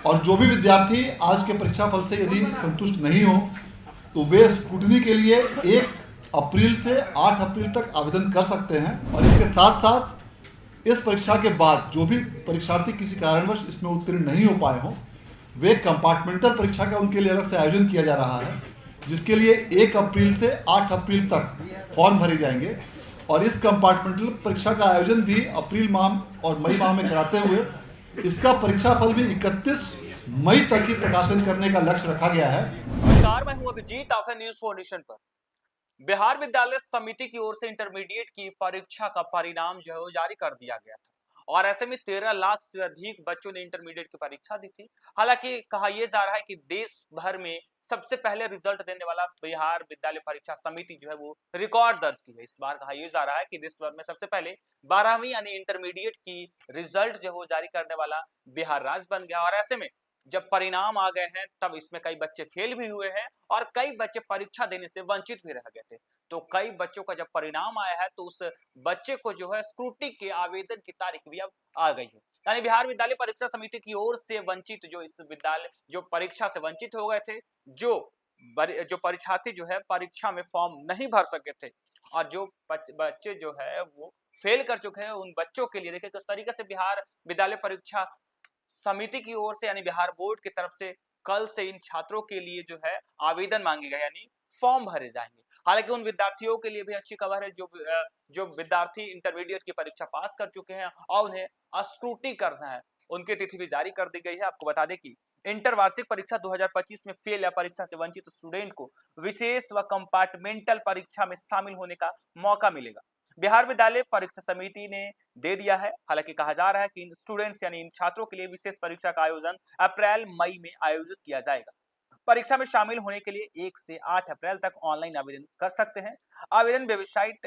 और जो भी विद्यार्थी आज के परीक्षा फल से यदि संतुष्ट नहीं हो तो वे स्क्रूटनी के लिए 1 अप्रैल से 8 अप्रैल तक आवेदन कर सकते हैं। और इसके साथ साथ इस परीक्षा के बाद जो भी परीक्षार्थी किसी कारणवश इसमें उत्तीर्ण नहीं हो पाए हों, वे कंपार्टमेंटल परीक्षा का उनके लिए अलग से आयोजन किया जा रहा है, जिसके लिए 1 अप्रैल से 8 अप्रैल तक फॉर्म भरे जाएंगे। और इस कंपार्टमेंटल परीक्षा का आयोजन भी अप्रैल माह और मई माह में कराते हुए इसका परीक्षा फल भी 31 मई तक ही प्रकाशन करने का लक्ष्य रखा गया है। नमस्कार, मैं हूं अभिजीत, आप हैं न्यूज़ फाउंडेशन पर। बिहार विद्यालय समिति की ओर से इंटरमीडिएट की परीक्षा का परिणाम जो है वो जारी कर दिया गया था और ऐसे में 13 लाख से अधिक बच्चों ने इंटरमीडिएट की परीक्षा दी थी। हालांकि कहा यह जा रहा है कि देश भर में सबसे पहले रिजल्ट देने वाला बिहार विद्यालय परीक्षा समिति जो है वो रिकॉर्ड दर्ज की है। इस बार कहा यह जा रहा है कि देश भर में सबसे पहले 12वीं यानी इंटरमीडिएट की रिजल्ट जो है वो जारी करने वाला बिहार राज्य बन गया। और ऐसे में जब परिणाम आ गए हैं तब इसमें कई बच्चे फेल भी हुए हैं और कई बच्चे परीक्षा देने से वंचित भी रह गए थे। तो कई बच्चों का जब परिणाम आया है तो उस बच्चे को जो है स्क्रूटी के आवेदन की तारीख भी अब आ गई है। यानी बिहार विद्यालय परीक्षा समिति की ओर से वंचित जो इस विद्यालय जो परीक्षा से वंचित हो गए थे, जो परीक्षार्थी जो है परीक्षा में फॉर्म नहीं भर सके थे और जो बच्चे जो है वो फेल कर चुके हैं, उन बच्चों के लिए देखिए किस तरीके से बिहार विद्यालय परीक्षा समिति की ओर से यानी बिहार बोर्ड की तरफ से कल से इन छात्रों के लिए जो है आवेदन मांगे गए यानी फॉर्म भरे जाएंगे। हालांकि उन विद्यार्थियों के लिए भी अच्छी खबर है जो विद्यार्थी इंटरमीडिएट की परीक्षा पास कर चुके हैं और उन्हें स्क्रूटी करना है, उनकी तिथि भी जारी कर दी गई है। आपको बता दें कि इंटर वार्षिक परीक्षा 2025 में फेल या परीक्षा से वंचित स्टूडेंट को विशेष व कंपार्टमेंटल परीक्षा में शामिल होने का मौका मिलेगा। बिहार विद्यालय परीक्षा समिति ने दे दिया है। हालांकि कहा जा रहा है कि इन स्टूडेंट्स यानी इन छात्रों के लिए विशेष परीक्षा का आयोजन अप्रैल मई में आयोजित किया जाएगा। परीक्षा में शामिल होने के लिए 1 से 8 अप्रैल तक ऑनलाइन आवेदन कर सकते हैं। आवेदन वेबसाइट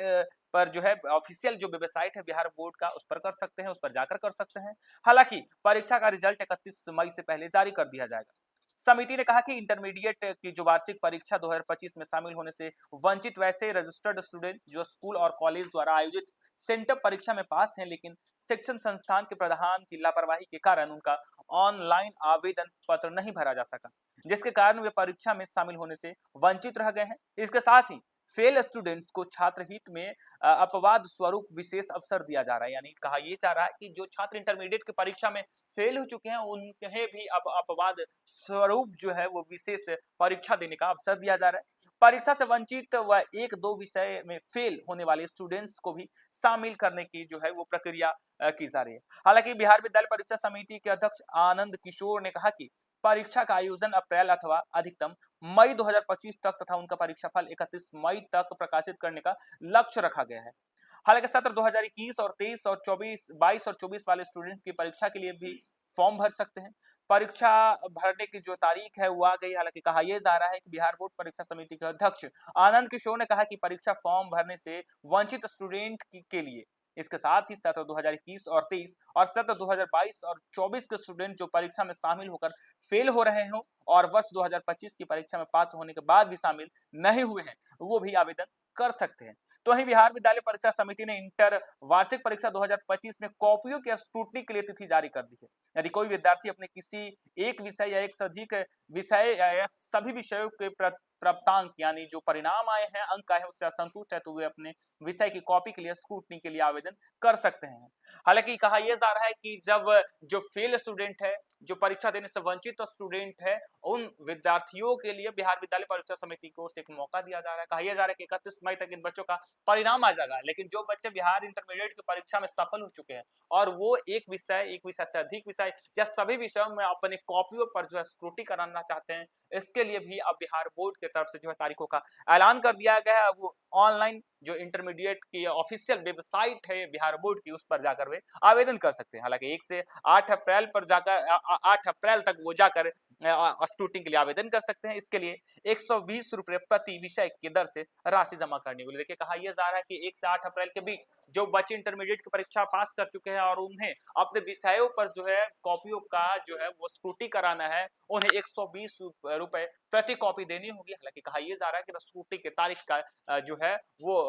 पर जो है ऑफिशियल जो वेबसाइट है बिहार बोर्ड का उस पर कर सकते हैं, उस पर जाकर कर सकते हैं। हालांकि परीक्षा का रिजल्ट 31 मई से पहले जारी कर दिया जाएगा। समिति ने कहा कि इंटरमीडिएट की जो वार्षिक परीक्षा 2025 में शामिल होने से वंचित वैसे रजिस्टर्ड स्टूडेंट जो स्कूल और कॉलेज द्वारा आयोजित सेंटअप परीक्षा में पास हैं, लेकिन शिक्षण संस्थान के प्रधान की लापरवाही के कारण उनका ऑनलाइन आवेदन पत्र नहीं भरा जा सका, जिसके कारण वे परीक्षा में शामिल होने से वंचित रह गए हैं। इसके साथ ही फेल स्टूडेंट्स को छात्र हित में अपवाद स्वरूप विशेष अवसर दिया जा रहा है। यानी कहा यह जा रहा है कि जो छात्र इंटरमीडिएट की परीक्षा में फेल हो चुके हैं उन्हें भी अब अपवाद स्वरूप जो है वो विशेष परीक्षा देने का अवसर दिया जा रहा है। परीक्षा से वंचित व 1-2 विषय में फेल होने वाले स्टूडेंट्स को भी शामिल करने की जो है वो प्रक्रिया की जा रही है। हालांकि बिहार विद्यालय परीक्षा समिति के अध्यक्ष आनंद किशोर ने कहा कि परीक्षा का आयोजन अप्रैल अथवा अधिकतम मई 2025 तक तथा उनका परीक्षा फल 31 मई तक प्रकाशित करने का लक्ष्य रखा गया है। हालांकि सत्र 2021 और 23 और 22 और 24 वाले स्टूडेंट की परीक्षा के लिए भी फॉर्म भर सकते हैं। परीक्षा भरने की जो तारीख है वो आ गई। हालांकि कहा यह जा रहा है कि बिहार बोर्ड परीक्षा समिति के अध्यक्ष आनंद किशोर ने कहा कि परीक्षा फॉर्म भरने से वंचित स्टूडेंट के लिए इसके साथ ही सत्र 2021 और 23 और सत्र 2022 और 24 के स्टूडेंट जो परीक्षा में शामिल होकर फेल हो रहे हो और वर्ष 2025 की परीक्षा में पात्र होने के बाद भी शामिल नहीं हुए हैं, वो भी आवेदन कर सकते हैं। तो वहीं बिहार विद्यालय परीक्षा समिति ने इंटर वार्षिक परीक्षा 2025 में कॉपियों की स्क्रूटनी के लिए तिथि जारी कर दी है। यदि कोई विद्यार्थी अपने किसी एक विषय या एक से अधिक विषय या सभी विषयों के प्राप्तांक यानी जो परिणाम आए हैं, अंक आए हैं, उससे असंतुष्ट है तो वे अपने विषय की कॉपी के लिए स्क्रूटनी के लिए आवेदन कर सकते हैं। हालांकि कहा यह जा रहा है कि जब जो फेल स्टूडेंट है, जो परीक्षा देने से वंचित स्टूडेंट है, उन विद्यार्थियों के लिए बिहार विद्यालय परीक्षा समिति की ओर से एक मौका दिया जा रहा है। कहा यह जा रहा है कि 31 मई तक इन बच्चों का परिणाम आ जाएगा। लेकिन जो बच्चे बिहार इंटरमीडिएट की परीक्षा में सफल हो चुके हैं और वो एक विषय से अधिक विषय या सभी विषयों में अपनी कॉपियों पर जो है स्क्रूटी कराना चाहते हैं, इसके लिए भी अब बिहार बोर्ड की तरफ से जो है तारीखों का ऐलान कर दिया गया है। वो ऑनलाइन जो इंटरमीडिएट की ऑफिशियल वेबसाइट है बिहार बोर्ड की, उस पर जाकर वे आवेदन कर सकते हैं। हालांकि 1 से 8 अप्रैल पर जाकर 8 अप्रैल तक वो जाकर स्क्रूटिनी के लिए आवेदन कर सकते हैं। इसके लिए 120 रुपए प्रति विषय की दर से राशि जमा करनी होगी। देखिए कहा यह जा रहा है कि 1 से 8 अप्रैल के बीच जो बच्चे इंटरमीडिएट की परीक्षा पास कर चुके हैं और उन्हें अपने विषयों पर जो है कॉपियों का जो है वो स्क्रूटी कराना है, उन्हें 120 रुपए प्रति कॉपी देनी होगी। हालांकि कहा यह जा रहा है कि स्क्रूटी की तारीख का जो है वो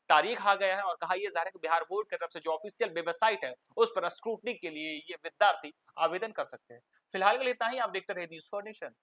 तारीख आ गया है और कहा यह जा रहा है कि बिहार बोर्ड की तरफ से जो ऑफिशियल वेबसाइट है उस पर स्क्रूटनी के लिए ये विद्यार्थी आवेदन कर सकते हैं। फिलहाल के लिए इतना ही। आप देखते रहिए न्यूज़ फॉर नेशन।